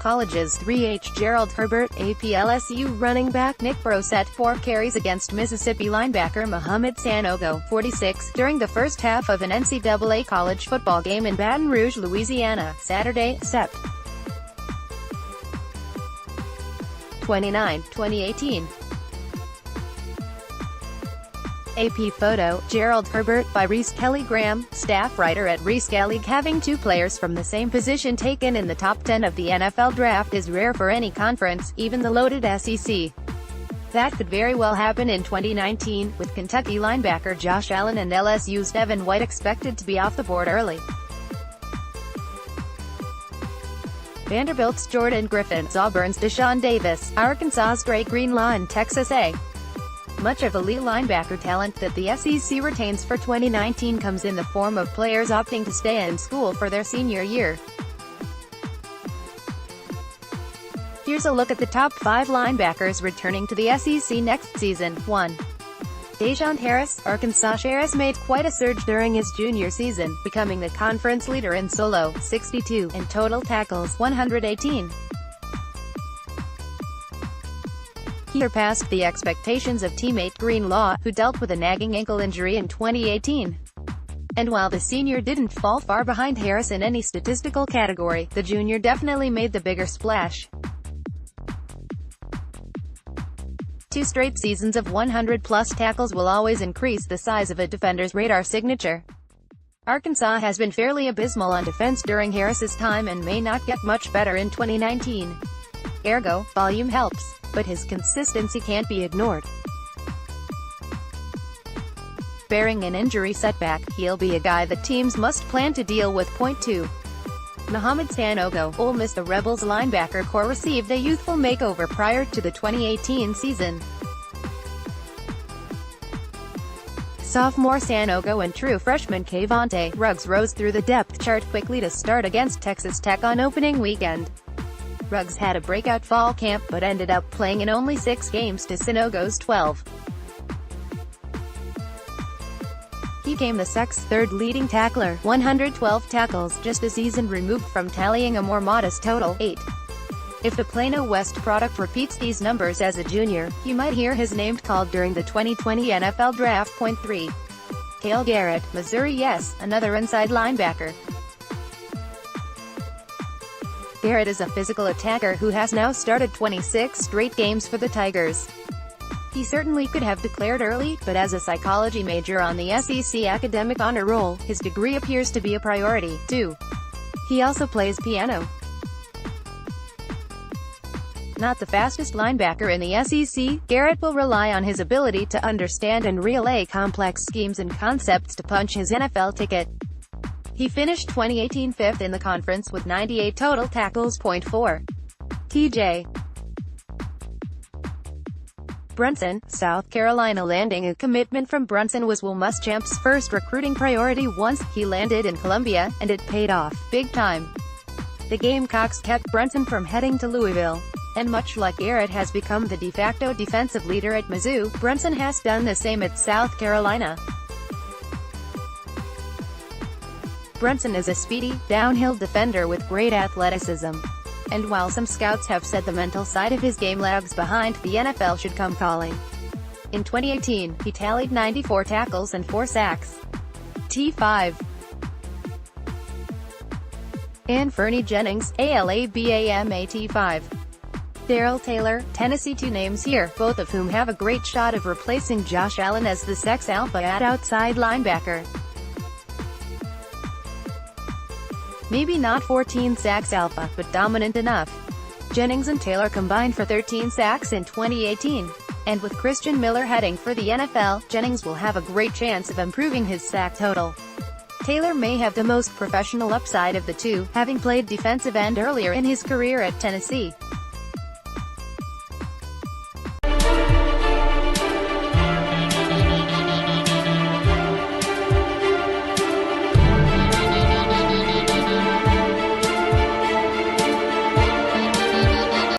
colleges. 3H Gerald Herbert, AP LSU running back Nick Brossette, 4 carries against Mississippi linebacker Mohamed Sanogo, 46, during the first half of an NCAA college football game in Baton Rouge, Louisiana, Saturday, Sept. 29, 2018. AP photo, Gerald Herbert, by Reece Kelley Graham, staff writer at Reece Kelley. Having 2 players from the same position taken in the top 10 of the NFL draft is rare for any conference, even the loaded SEC. That could very well happen in 2019, with Kentucky linebacker Josh Allen and LSU's Devin White expected to be off the board early. Vanderbilt's Jordan Griffin, Auburn's Deshaun Davis, Arkansas's Dre Greenlaw and Texas A. Much of elite linebacker talent that the SEC retains for 2019 comes in the form of players opting to stay in school for their senior year. Here's a look at the top 5 linebackers returning to the SEC next season. 1. Deshaun Harris, Arkansas. Harris made quite a surge during his junior season, becoming the conference leader in solo, 62, and total tackles, 118. He surpassed the expectations of teammate Greenlaw, who dealt with a nagging ankle injury in 2018. And while the senior didn't fall far behind Harris in any statistical category, the junior definitely made the bigger splash. 2 straight seasons of 100-plus tackles will always increase the size of a defender's radar signature. Arkansas has been fairly abysmal on defense during Harris's time and may not get much better in 2019. Ergo, volume helps, but his consistency can't be ignored. Bearing an injury setback, he'll be a guy that teams must plan to deal with. 2. Mohamed Sanogo, Ole Miss. The Rebels linebacker core received a youthful makeover prior to the 2018 season. Sophomore Sanogo and true freshman Kayvonte Ruggs rose through the depth chart quickly to start against Texas Tech on opening weekend. Ruggs had a breakout fall camp but ended up playing in only 6 games to Sanogo's 12. He became the Sec's 3rd leading tackler, 112 tackles, just a season removed from tallying a more modest total, 8. If the Plano West product repeats these numbers as a junior, you might hear his name called during the 2020 NFL Draft. 3. Cale Garrett, Missouri. Yes, another inside linebacker. Garrett is a physical attacker who has now started 26 straight games for the Tigers. He certainly could have declared early, but as a psychology major on the SEC academic honor roll, his degree appears to be a priority. 2. He also plays piano. Not the fastest linebacker in the SEC, Garrett will rely on his ability to understand and relay complex schemes and concepts to punch his NFL ticket. He finished 2018 5th in the conference with 98 total tackles. 4. T.J. Brunson, South Carolina. Landing a commitment from Brunson was Will Muschamp's first recruiting priority once he landed in Columbia, and it paid off, big time. The Gamecocks kept Brunson from heading to Louisville. And much like Garrett has become the de facto defensive leader at Mizzou, Brunson has done the same at South Carolina. Brunson is a speedy, downhill defender with great athleticism. And while some scouts have said the mental side of his game lags behind, the NFL should come calling. In 2018, he tallied 94 tackles and 4 sacks. T5. Anfernee Jennings, ALABAMA. T5. Darrell Taylor, Tennessee. 2 names here, both of whom have a great shot of replacing Josh Allen as the Sec's alpha at outside linebacker. Maybe not 14 sacks alpha, but dominant enough. Jennings and Taylor combined for 13 sacks in 2018. And with Christian Miller heading for the NFL, Jennings will have a great chance of improving his sack total. Taylor may have the most professional upside of the two, having played defensive end earlier in his career at Tennessee.